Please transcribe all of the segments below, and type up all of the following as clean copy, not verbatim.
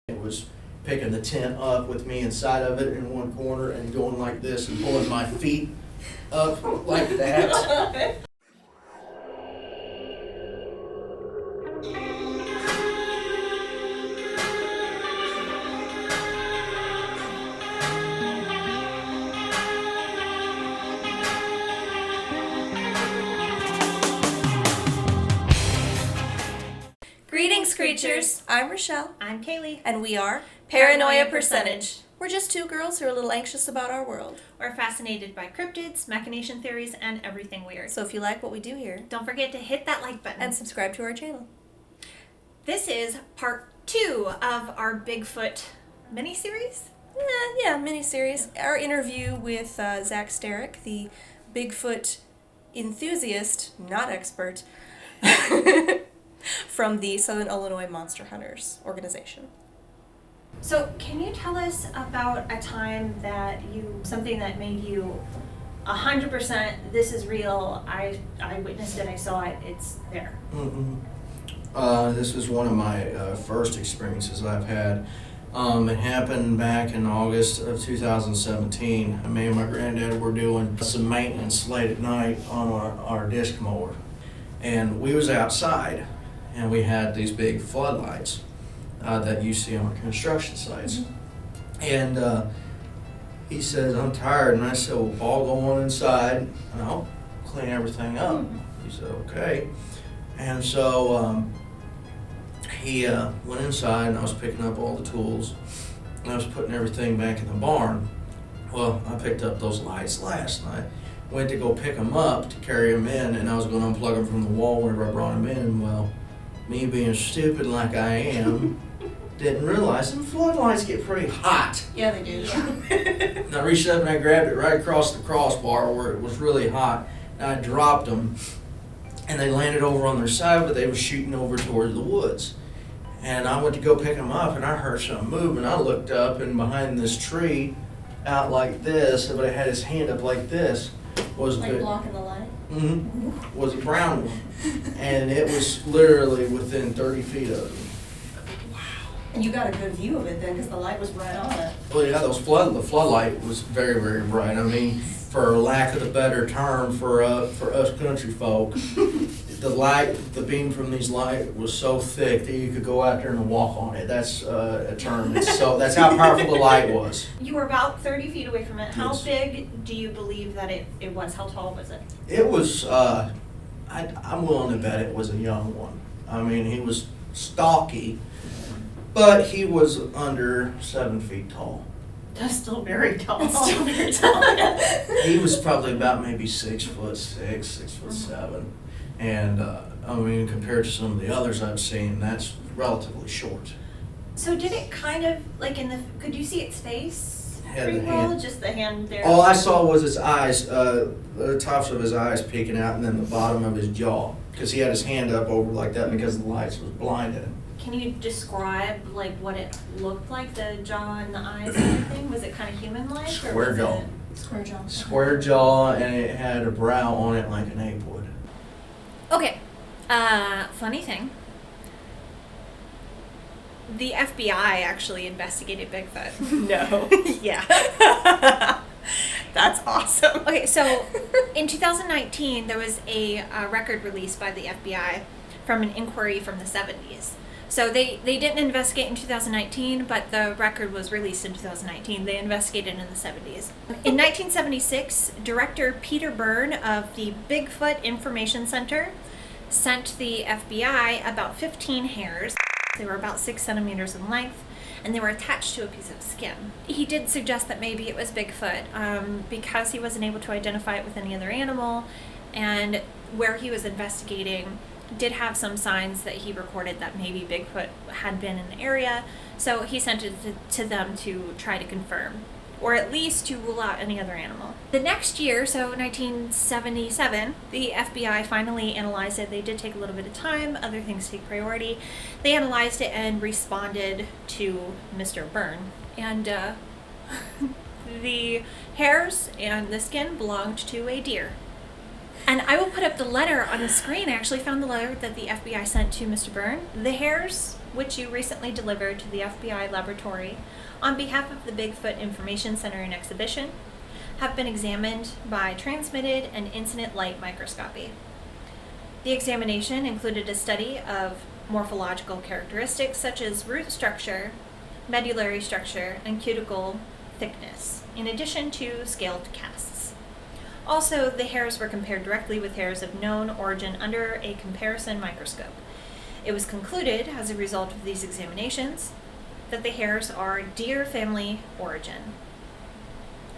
It was picking the tent up with me inside of it in one corner and going like this and pulling my feet up like that. Greetings, creatures! I'm Rachelle. I'm Kalie. And we are Paranoia Percentage. We're just two girls who are a little anxious about our world. We're fascinated by cryptids, machination theories, and everything weird. So if you like what we do here, don't forget to hit that like button. And subscribe to our channel. This is part 2 of our Bigfoot mini-series? Yeah, mini-series. Our interview with Zach Starrick, the Bigfoot enthusiast, not expert, from the Southern Illinois Monster Hunters organization. So can you tell us about a time that something that made you 100% this is real, I witnessed it, I saw it, it's there? This was one of my first experiences I've had. It happened back in August of 2017. Me and my granddad were doing some maintenance late at night on our disc mower. And we was outside, and we had these big floodlights that you see on construction sites. And he says, "I'm tired." And I said, "Well, Paul, go on inside and I'll clean everything up." He said, "Okay." And so he went inside, and I was picking up all the tools, and I was putting everything back in the barn. Well, I picked up those lights last night. Went to go pick them up to carry them in, and I was going to unplug them from the wall whenever I brought them in. Well, me being stupid like I am, didn't realize them floodlights get pretty hot. Yeah, they do. And I reached up and I grabbed it right across the crossbar where it was really hot, and I dropped them, and they landed over on their side, but they were shooting over toward the woods. And I went to go pick them up, and I heard something move, and I looked up, and behind this tree, out like this, but it had his hand up like this, was like blocking the light? Was a brown one. And it was literally within 30 feet of me. And you got a good view of it then, because the light was right on it. Well, yeah, the floodlight was very, very bright. I mean, for lack of a better term, for us country folk, the beam from these lights was so thick that you could go out there and walk on it. That's a term. That's how powerful the light was. You were about 30 feet away from it. How Yes. big do you believe that it was? How tall was it? It was, I'm willing to bet it was a young one. I mean, he was stocky, but he was under 7 feet tall. That's still very tall. It's still very tall. He was probably about maybe 6'6", 6'7", and I mean, compared to some of the others I've seen, that's relatively short. So did it kind of, like could you see its face Had pretty the well? hand. Just the hand there? All I saw was his eyes, the tops of his eyes peeking out, and then the bottom of his jaw, because he had his hand up over like that because the lights was blinding him. Can you describe like what it looked like, the jaw and the eyes and everything? Was it kind of human-like? Square jaw. Square jaw. Square jaw, and it had a brow on it like an ape would. Okay, funny thing. The FBI actually investigated Bigfoot. No. Yeah. That's awesome. Okay, so in 2019, there was a record released by the FBI from an inquiry from the 70s. So they didn't investigate in 2019, but the record was released in 2019. They investigated in the 70s. In 1976, director Peter Byrne of the Bigfoot Information Center sent the FBI about 15 hairs. They were about 6 centimeters in length, and they were attached to a piece of skin. He did suggest that maybe it was Bigfoot because he wasn't able to identify it with any other animal, and where he was investigating did have some signs that he recorded that maybe Bigfoot had been in the area, so he sent it to them to try to confirm, or at least to rule out any other animal. The next year, so 1977, the FBI finally analyzed it. They did take a little bit of time, other things take priority. They analyzed it and responded to Mr. Byrne. And the hairs and the skin belonged to a deer. And I will put up the letter on the screen. I actually found the letter that the FBI sent to Mr. Byrne. The hairs, which you recently delivered to the FBI laboratory on behalf of the Bigfoot Information Center and Exhibition, have been examined by transmitted and incident light microscopy. The examination included a study of morphological characteristics such as root structure, medullary structure, and cuticle thickness, in addition to scaled casts. Also, the hairs were compared directly with hairs of known origin under a comparison microscope. It was concluded, as a result of these examinations, that the hairs are deer family origin.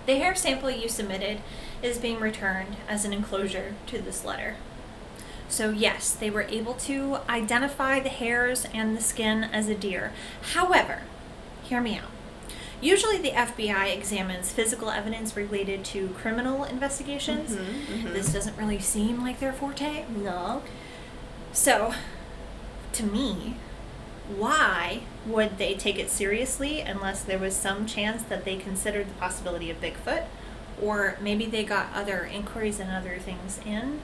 The hair sample you submitted is being returned as an enclosure to this letter. So yes, they were able to identify the hairs and the skin as a deer. However, hear me out. Usually the FBI examines physical evidence related to criminal investigations. This doesn't really seem like their forte. No. So, to me, why would they take it seriously unless there was some chance that they considered the possibility of Bigfoot? Or maybe they got other inquiries and other things in?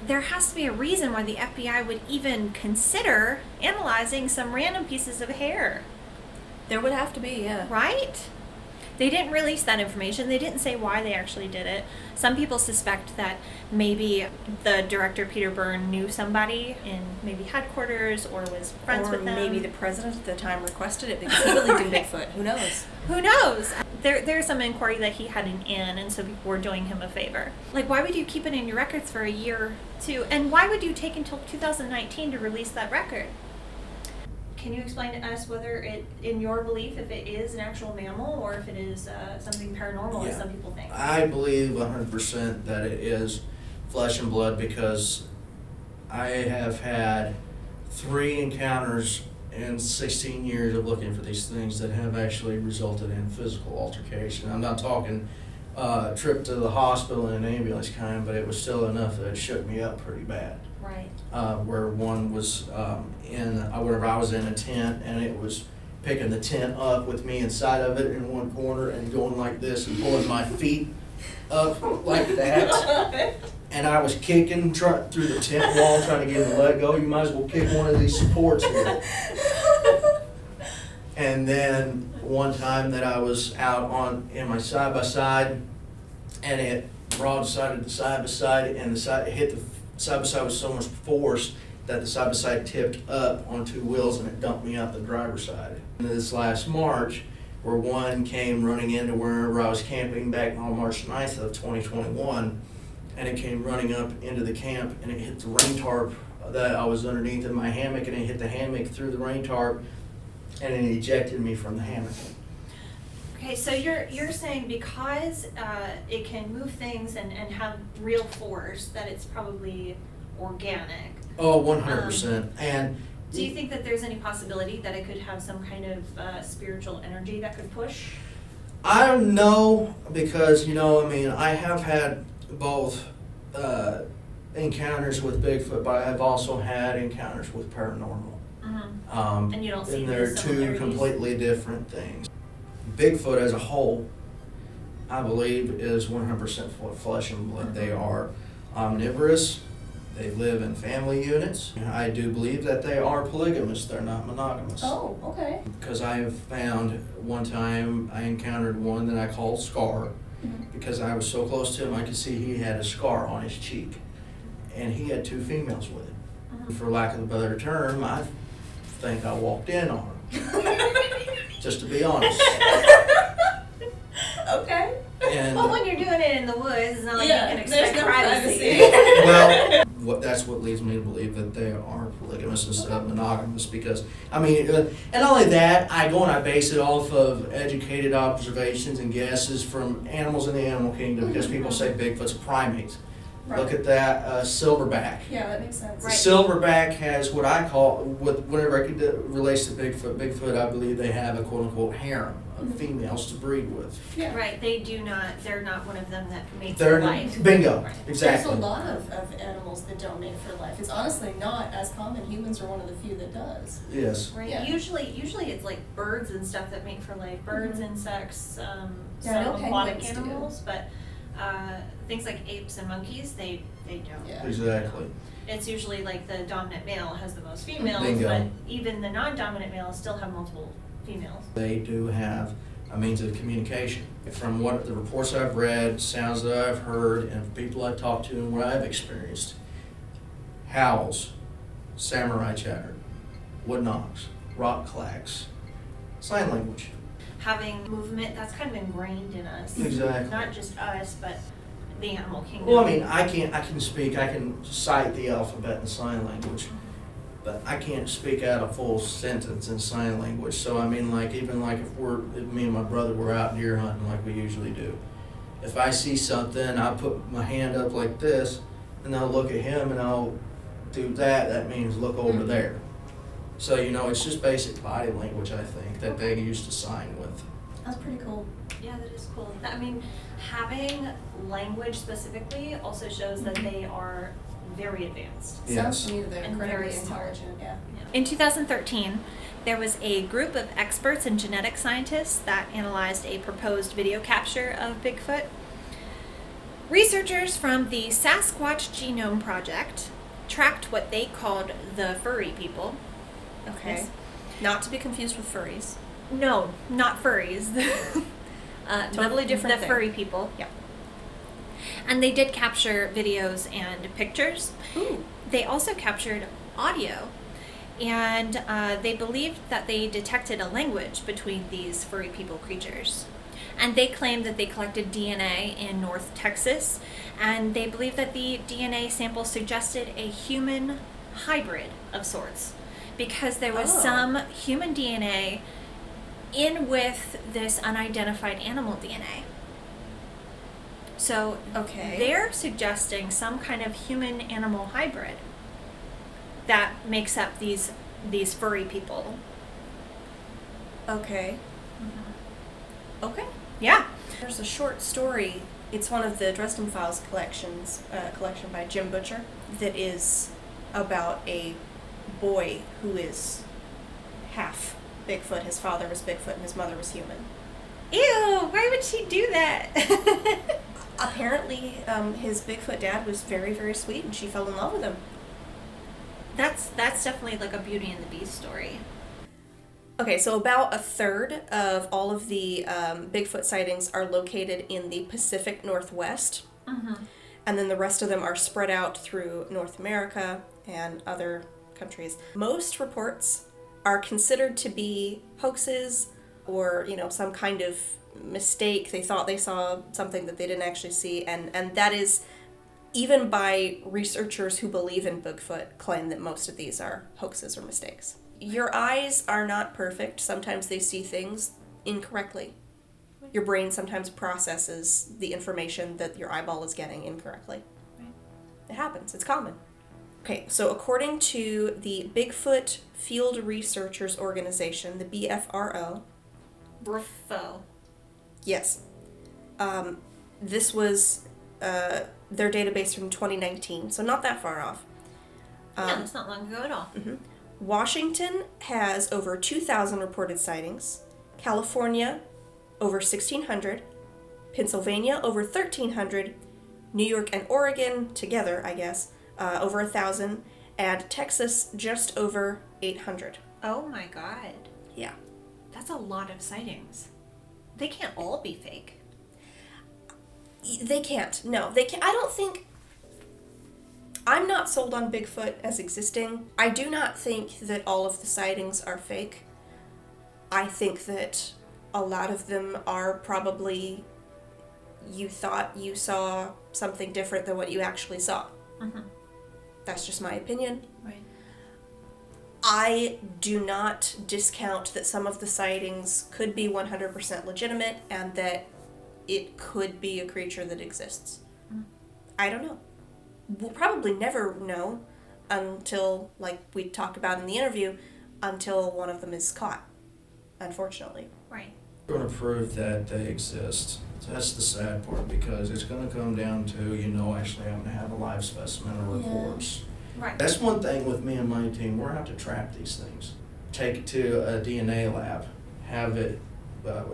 There has to be a reason why the FBI would even consider analyzing some random pieces of hair. There would have to be, yeah. Right? They didn't release that information. They didn't say why they actually did it. Some people suspect that maybe the director, Peter Byrne, knew somebody in maybe headquarters or was friends with them. Or maybe the president at the time requested it because he believed in Bigfoot. Who knows? Who knows? There's some inquiry that he had an in, and so people were doing him a favor. Like, why would you keep it in your records for a year, too? And why would you take until 2019 to release that record? Can you explain to us whether it, in your belief, if it is an actual mammal or if it is something paranormal, as some people think? I believe 100% that it is flesh and blood because I have had 3 encounters in 16 years of looking for these things that have actually resulted in physical altercation. I'm not talking trip to the hospital in an ambulance kind, but it was still enough that it shook me up pretty bad. Right. Where one was whenever I was in a tent and it was picking the tent up with me inside of it in one corner and going like this and pulling my feet up like that. And I was kicking through the tent wall trying to get him to let go. You might as well kick one of these supports here. And then one time that I was out in my side-by-side and it broadsided the side-by-side and it hit the side-by-side with so much force that the side-by-side tipped up on 2 wheels and it dumped me out the driver's side. And this last March, where one came running into wherever I was camping back on March 9th of 2021, and it came running up into the camp and it hit the rain tarp that I was underneath in my hammock, and it hit the hammock through the rain tarp and it ejected me from the hammock. Okay, so you're saying because it can move things and have real force, that it's probably organic. Oh, 100%. And do you think that there's any possibility that it could have some kind of spiritual energy that could push? I don't know because, I have had both encounters with Bigfoot, but I've also had encounters with paranormal. And you don't see and they're these 2 similarities? completely different things. Bigfoot as a whole, I believe, is 100% flesh and blood. They are omnivorous. They live in family units. I do believe that they are polygamous. They're not monogamous. Oh, okay. Because I have found one time I encountered one that I called Scar because I was so close to him I could see he had a scar on his cheek. And he had 2 females with him. For lack of a better term, I think I walked in on him. Just to be honest. Okay. And Well, when you're doing it in the woods, it's not like Yeah, you can expect there's no privacy. well, that's what leads me to believe that they are polygamous instead of monogamous because, and not only that, I go and I base it off of educated observations and guesses from animals in the animal kingdom because people say Bigfoot's a primate. Right. Look at that silverback. Yeah, that makes sense. The silverback has what I call, whenever it relates to Bigfoot, I believe they have a quote-unquote harem of females to breed with. Yeah. Right, they're not one of them that mates They're for life. bingo, Right. exactly. There's a lot of animals that don't mate for life. It's honestly not as common. Humans are one of the few that does. Yes. Right. Yeah. Usually it's like birds and stuff that mate for life. Birds, insects, Yeah, I know some aquatic penguins do. animals, but things like apes and monkeys, they don't. Yeah. Exactly. It's usually like the dominant male has the most females, Bingo. but even the non-dominant males still have multiple females. They do have a means of communication. From what the reports I've read, sounds that I've heard, and people I've talked to and what I've experienced, howls, samurai chatter, wood knocks, rock clacks, sign language. Having movement, that's kind of ingrained in us. Exactly. Not just us, but the animal kingdom. Well, I mean, I can cite the alphabet in sign language, but I can't speak out a full sentence in sign language. So I mean, like, even like if me and my brother were out deer hunting like we usually do, if I see something, I put my hand up like this, and I'll look at him and I'll do that. That means look over there. So, you know, it's just basic body language, I think, that they used to sign with. That's pretty cool. Yeah, that is cool. I mean, having language specifically also shows that they are very advanced. Yes. Sounds to me that they're And incredibly very smart. intelligent, yeah. In 2013, there was a group of experts and genetic scientists that analyzed a proposed video capture of Bigfoot. Researchers from the Sasquatch Genome Project tracked what they called the furry people. Okay. Yes. Not to be confused with furries. No, not furries. Totally different The thing. furry people. Yep. And they did capture videos and pictures. Ooh. They also captured audio. And they believed that they detected a language between these furry people creatures. And they claimed that they collected DNA in North Texas. And they believed that the DNA sample suggested a human hybrid of sorts. Because there was Oh. some human DNA in with this unidentified animal DNA. So Okay. they're suggesting some kind of human animal hybrid that makes up these furry people. Okay. Okay. Yeah. There's a short story. It's one of the Dresden Files collection by Jim Butcher, that is about a boy who is half Bigfoot. His father was Bigfoot and his mother was human. Ew, why would she do that? Apparently, his Bigfoot dad was very, very sweet, and she fell in love with him. That's definitely like a Beauty and the Beast story. Okay, so about a third of all of the Bigfoot sightings are located in the Pacific Northwest, and then the rest of them are spread out through North America and other countries. Most reports are considered to be hoaxes or, you know, some kind of mistake. They thought they saw something that they didn't actually see, and that is, even by researchers who believe in Bigfoot, claim that most of these are hoaxes or mistakes. Your eyes are not perfect. Sometimes they see things incorrectly. Your brain sometimes processes the information that your eyeball is getting incorrectly. Right. It happens. It's common. Okay, so according to the Bigfoot Field Researchers Organization, the BFRO, Brufo. yes, this was their database from 2019, so not that far off. Yeah, that's not long ago at all. Washington has over 2,000 reported sightings, California over 1,600, Pennsylvania over 1,300, New York and Oregon together, I guess, over 1,000, and Texas just over 800. Oh my god. Yeah. That's a lot of sightings. They can't all be fake. They can't. No, they can't. I don't think... I'm not sold on Bigfoot as existing. I do not think that all of the sightings are fake. I think that a lot of them are probably... you thought you saw something different than what you actually saw. That's just my opinion. Right. I do not discount that some of the sightings could be 100% legitimate and that it could be a creature that exists. I don't know. We'll probably never know until, like we talked about in the interview, until one of them is caught, unfortunately. Right. We're going to prove that they exist. That's the sad part, because it's going to come down to, you know, actually having to have a live specimen or reports. Right. That's one thing with me and my team. We're going to have to trap these things. Take it to a DNA lab, have it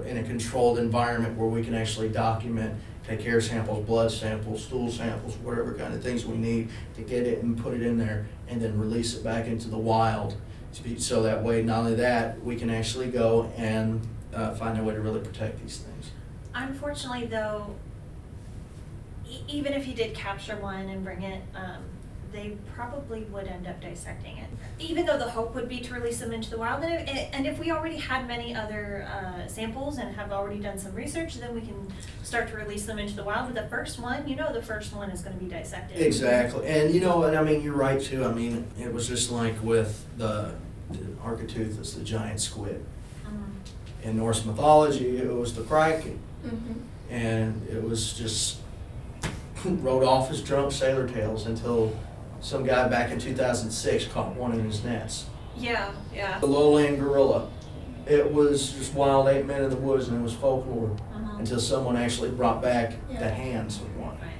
in a controlled environment where we can actually document, take hair samples, blood samples, stool samples, whatever kind of things we need to get it and put it in there, and then release it back into the wild. So that way, not only that, we can actually go and find a way to really protect these things. Unfortunately, though, even if you did capture one and bring it, they probably would end up dissecting it. Even though the hope would be to release them into the wild, and if we already had many other samples and have already done some research, then we can start to release them into the wild. But the first one, the first one is going to be dissected. Exactly, and and I mean, you're right too. I mean, it was just like with the Architeuthis, the giant squid. Mm-hmm. In Norse mythology, it was the kraken, and it was just rode off his drunk sailor tales until some guy back in 2006 caught one in his nets. Yeah. The lowland gorilla. It was just wild ape men in the woods, and it was folklore until someone actually brought back the hands of one. Right.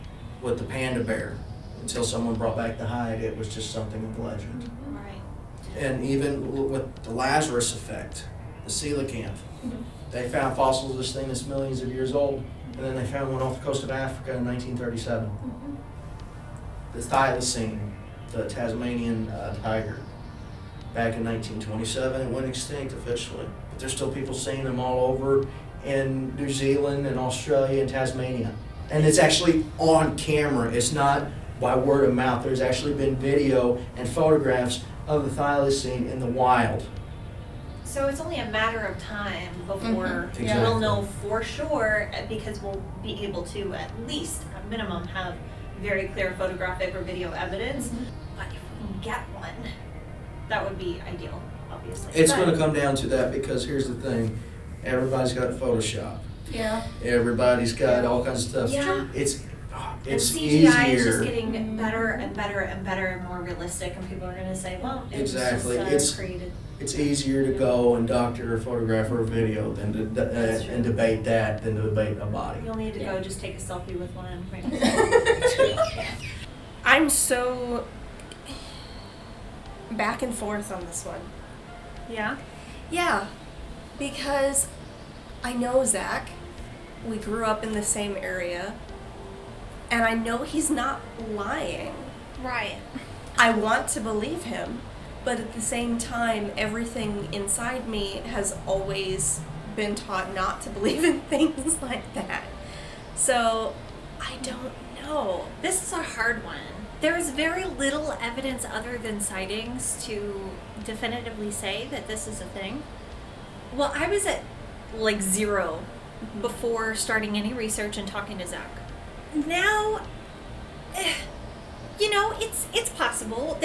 With the panda bear, until someone brought back the hide, it was just something of legend. Right. And even with the Lazarus effect, the coelacanth, they found fossils of this thing that's millions of years old, and then they found one off the coast of Africa in 1937. The thylacine, the Tasmanian tiger, back in 1927, it went extinct officially. But there's still people seeing them all over in New Zealand and Australia and Tasmania. And it's actually on camera. It's not by word of mouth. There's actually been video and photographs of the thylacine in the wild. So it's only a matter of time before Exactly. we'll know for sure, because we'll be able to at least, at minimum, have very clear photographic or video evidence. But if we can get one, that would be ideal, obviously. It's going to come down to that, because here's the thing. Everybody's got Photoshop. Yeah. Everybody's got all kinds of stuff. Yeah. It's And CGI easier. is just getting better and better and better and more realistic, and people are going to say, well, it Exactly. was just created. It's easier to go and doctor or photograph or video than to and debate that than to debate a body. You'll need to go just take a selfie with one. I'm so back and forth on this one. Yeah? Yeah, because I know Zach. We grew up in the same area. And I know he's not lying. Right. I want to believe him, but at the same time, everything inside me has always been taught not to believe in things like that. So, I don't know. This is a hard one. There is very little evidence other than sightings to definitively say that this is a thing. Well, I was at like 0 before starting any research and talking to Zach. Now, it's possible.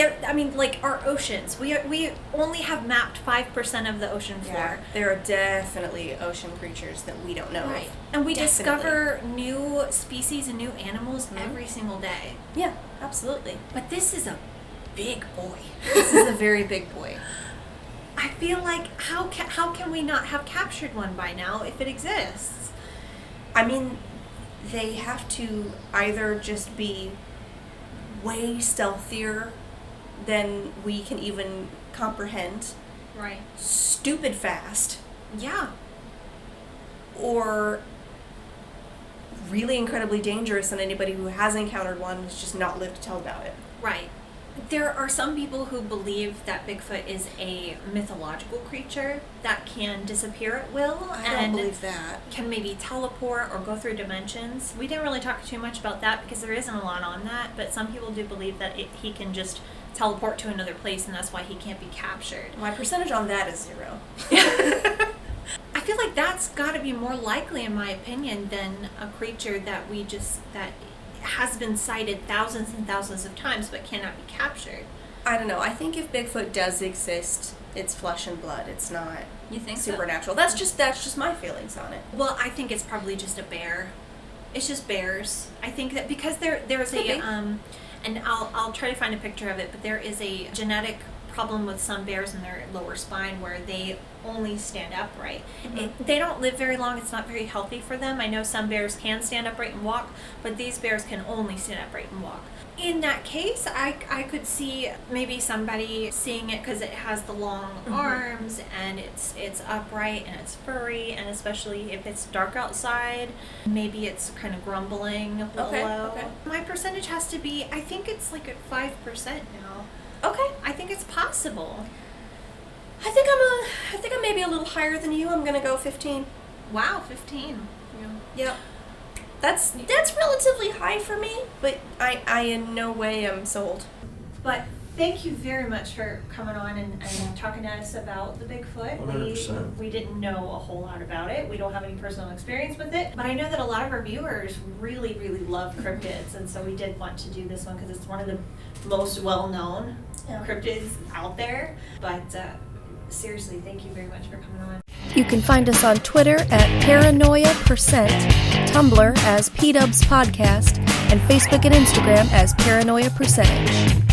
Like our oceans, we only have mapped 5% of the ocean floor. Yeah, there are definitely ocean creatures that we don't know Right. of. And we Definitely. discover new species and new animals every single day. Yeah, absolutely. But this is a big boy. This is a very big boy. I feel like how can we not have captured one by now if it exists? I mean, they have to either just be way stealthier than we can even comprehend, Right. stupid fast, Yeah. or really incredibly dangerous, and anybody who has encountered one has just not lived to tell about it. Right. There are some people who believe that Bigfoot is a mythological creature that can disappear at will I and don't believe that. can maybe teleport or go through dimensions. We didn't really talk too much about that because there isn't a lot on that, but some people do believe that he can just teleport to another place, and that's why he can't be captured. My percentage on that is 0. I feel like that's got to be more likely, in my opinion, than a creature that has been sighted thousands and thousands of times but cannot be captured. I don't know. I think if Bigfoot does exist, it's flesh and blood. It's not You think supernatural. That's just my feelings on it. Well, I think it's probably just a bear. It's just bears. I think that because there's Could be. and I'll try to find a picture of it, but there is a genetic problem with some bears in their lower spine where they only stand upright. Mm-hmm. They don't live very long. It's not very healthy for them. I know some bears can stand upright and walk, but these bears can only stand upright and walk. In that case, I could see maybe somebody seeing it because it has the long arms and it's upright and it's furry, and especially if it's dark outside, maybe it's kind of grumbling a little low. Okay. My percentage has to be, I think it's like at 5% now. Okay. I think it's possible. I think I'm maybe a little higher than you. I'm gonna go 15. Wow, 15. Yep. That's relatively high for me, but I in no way am sold. But thank you very much for coming on and talking to us about the Bigfoot. 100%. We didn't know a whole lot about it. We don't have any personal experience with it. But I know that a lot of our viewers really, really love cryptids. And so we did want to do this one because it's one of the most well-known cryptids out there. But seriously, thank you very much for coming on. You can find us on Twitter at Paranoia%, Tumblr as Pdubs Podcast, and Facebook and Instagram as Paranoia Percentage.